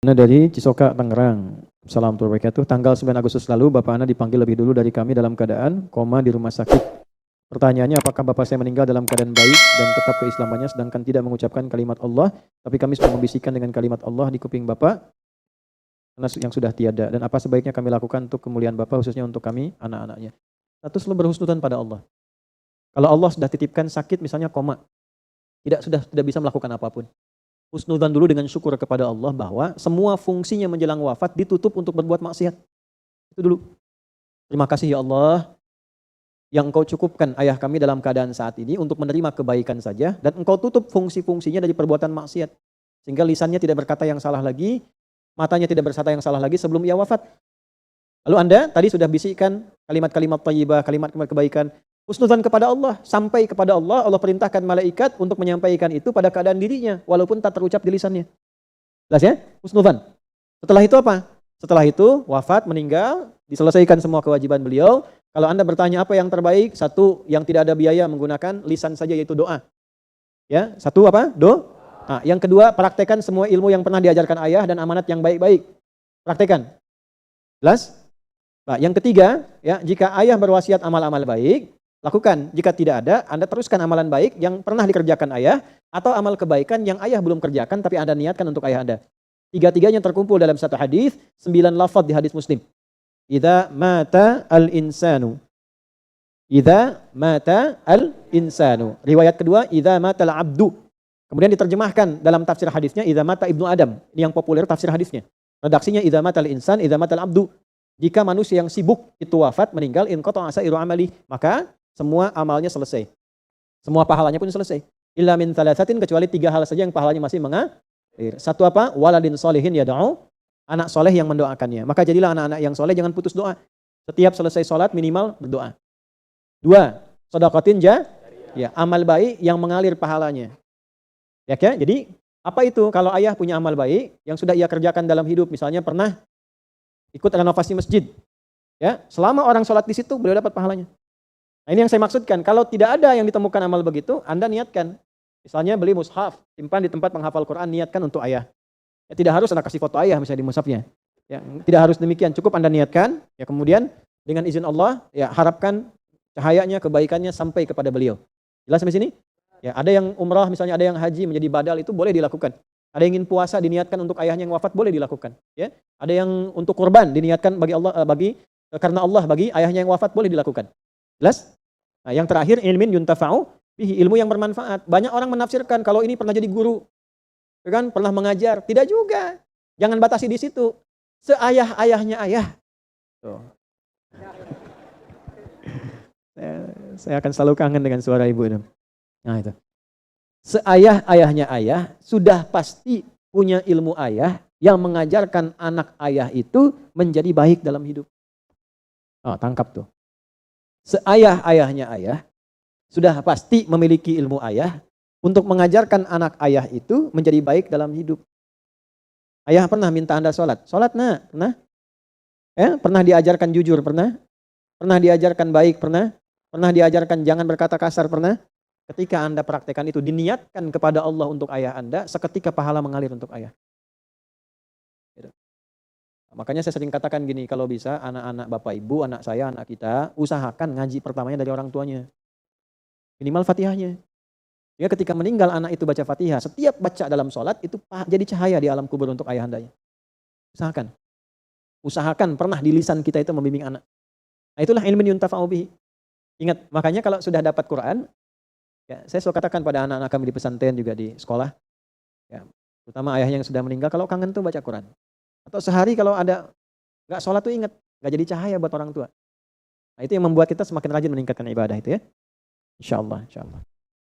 Dari Cisoka, Tangerang. Assalamualaikum warahmatullahi wabarakatuh. Tanggal 9 Agustus lalu, Bapak Ana dipanggil lebih dulu dari kami dalam keadaan koma di rumah sakit. Pertanyaannya, apakah Bapak saya meninggal dalam keadaan baik dan tetap keislamannya sedangkan tidak mengucapkan kalimat Allah, tapi kami sudah membisikkan dengan kalimat Allah di kuping Bapak yang sudah tiada. Dan apa sebaiknya kami lakukan untuk kemuliaan Bapak, khususnya untuk kami, anak-anaknya. Satu, selalu berhusnudzan pada Allah. Kalau Allah sudah titipkan sakit, misalnya koma, tidak bisa melakukan apapun. Husnudzan dulu dengan syukur kepada Allah bahwa semua fungsinya menjelang wafat ditutup untuk berbuat maksiat. Itu dulu. Terima kasih ya Allah yang Engkau cukupkan ayah kami dalam keadaan saat ini untuk menerima kebaikan saja dan Engkau tutup fungsi-fungsinya dari perbuatan maksiat. Sehingga lisannya tidak berkata yang salah lagi, matanya tidak berkata yang salah lagi sebelum ia wafat. Lalu Anda tadi sudah bisikkan kalimat-kalimat thayyibah, kalimat-kalimat kebaikan. Husnudzan kepada Allah, sampai kepada Allah, Allah perintahkan malaikat untuk menyampaikan itu pada keadaan dirinya, walaupun tak terucap di lisannya. Jelas ya? Husnudzan. Setelah itu apa? Setelah itu wafat, meninggal, diselesaikan semua kewajiban beliau. Kalau Anda bertanya apa yang terbaik, satu yang tidak ada biaya menggunakan lisan saja yaitu doa. Ya, satu apa? Doa. Nah, yang kedua, praktekkan semua ilmu yang pernah diajarkan ayah dan amanat yang baik-baik. Praktekkan. Jelas? Nah, yang ketiga, ya, jika ayah berwasiat amal-amal baik, lakukan. Jika tidak ada, Anda teruskan amalan baik yang pernah dikerjakan ayah atau amal kebaikan yang ayah belum kerjakan tapi Anda niatkan untuk ayah Anda. Tiga-tiganya terkumpul dalam satu hadis, 9 lafaz di hadis Muslim. Idza mata al-insanu. Idza mata al-insanu. Riwayat kedua, idza mata al-abdu. Kemudian diterjemahkan dalam tafsir hadisnya idza mata ibnu Adam. Ini yang populer tafsir hadisnya. Redaksinya idza mata al-insan, idza mata al-abdu. Jika manusia yang sibuk itu wafat, meninggal, inqata asairu amali, maka semua amalnya selesai. Semua pahalanya pun selesai. Illa min thalathatin, kecuali 3 hal saja yang pahalanya masih mengalir. Satu apa? Waladin solihin yad'u, anak soleh yang mendoakannya. Maka jadilah anak-anak yang soleh, jangan putus doa. Setiap selesai sholat minimal berdoa. 2, sedekatin ya, amal baik yang mengalir pahalanya. Ya, jadi apa itu? Kalau ayah punya amal baik yang sudah ia kerjakan dalam hidup, misalnya pernah ikut renovasi masjid. Ya, selama orang sholat di situ beliau dapat pahalanya. Nah, ini yang saya maksudkan, kalau tidak ada yang ditemukan amal begitu, Anda niatkan. Misalnya beli mushaf, simpan di tempat menghafal Quran, niatkan untuk ayah. Ya, tidak harus Anda kasih foto ayah misalnya di mushafnya. Ya, tidak harus demikian, cukup Anda niatkan, ya kemudian dengan izin Allah, ya harapkan cahayanya, kebaikannya sampai kepada beliau. Jelas sampai sini? Ya, ada yang umrah misalnya, ada yang haji menjadi badal, itu boleh dilakukan. Ada yang ingin puasa diniatkan untuk ayahnya yang wafat, boleh dilakukan. Ya, ada yang untuk kurban diniatkan bagi Allah, karena Allah bagi ayahnya yang wafat, boleh dilakukan. Jelas? Nah, yang terakhir, ilmin yuntafa'u bihi, ilmu yang bermanfaat. Banyak orang menafsirkan kalau ini pernah jadi guru, kan pernah mengajar. Tidak juga. Jangan batasi di situ. Seayah-ayahnya ayah. Tuh. Saya akan selalu kangen dengan suara ibu itu. Nah, itu. Seayah-ayahnya ayah sudah pasti punya ilmu ayah yang mengajarkan anak ayah itu menjadi baik dalam hidup. Oh, tangkap tuh. Seayah-ayahnya ayah sudah pasti memiliki ilmu ayah untuk mengajarkan anak ayah itu menjadi baik dalam hidup. Ayah pernah minta Anda sholat? Sholat nak? Pernah? Ya, pernah diajarkan jujur? Pernah? Pernah diajarkan baik? Pernah? Pernah diajarkan jangan berkata kasar? Pernah? Ketika Anda praktekkan itu, diniatkan kepada Allah untuk ayah Anda, seketika pahala mengalir untuk ayah. Makanya saya sering katakan gini, kalau bisa anak-anak bapak ibu, anak saya, anak kita, usahakan ngaji pertamanya dari orang tuanya. Minimal Fatihahnya. Ya, ketika meninggal anak itu baca Fatihah, setiap baca dalam sholat itu jadi cahaya di alam kubur untuk ayah andanya. Usahakan. Usahakan pernah di lisan kita itu membimbing anak. Nah, itulah ilmin yuntafa'u bihi. Ingat, makanya kalau sudah dapat Quran, ya, saya selalu katakan pada anak-anak kami di pesantren juga di sekolah, ya, terutama ayah yang sudah meninggal, kalau kangen tuh baca Quran. Atau sehari kalau ada nggak sholat tuh ingat, nggak jadi cahaya buat orang tua. Nah, itu yang membuat kita semakin rajin meningkatkan ibadah itu ya. Insya Allah.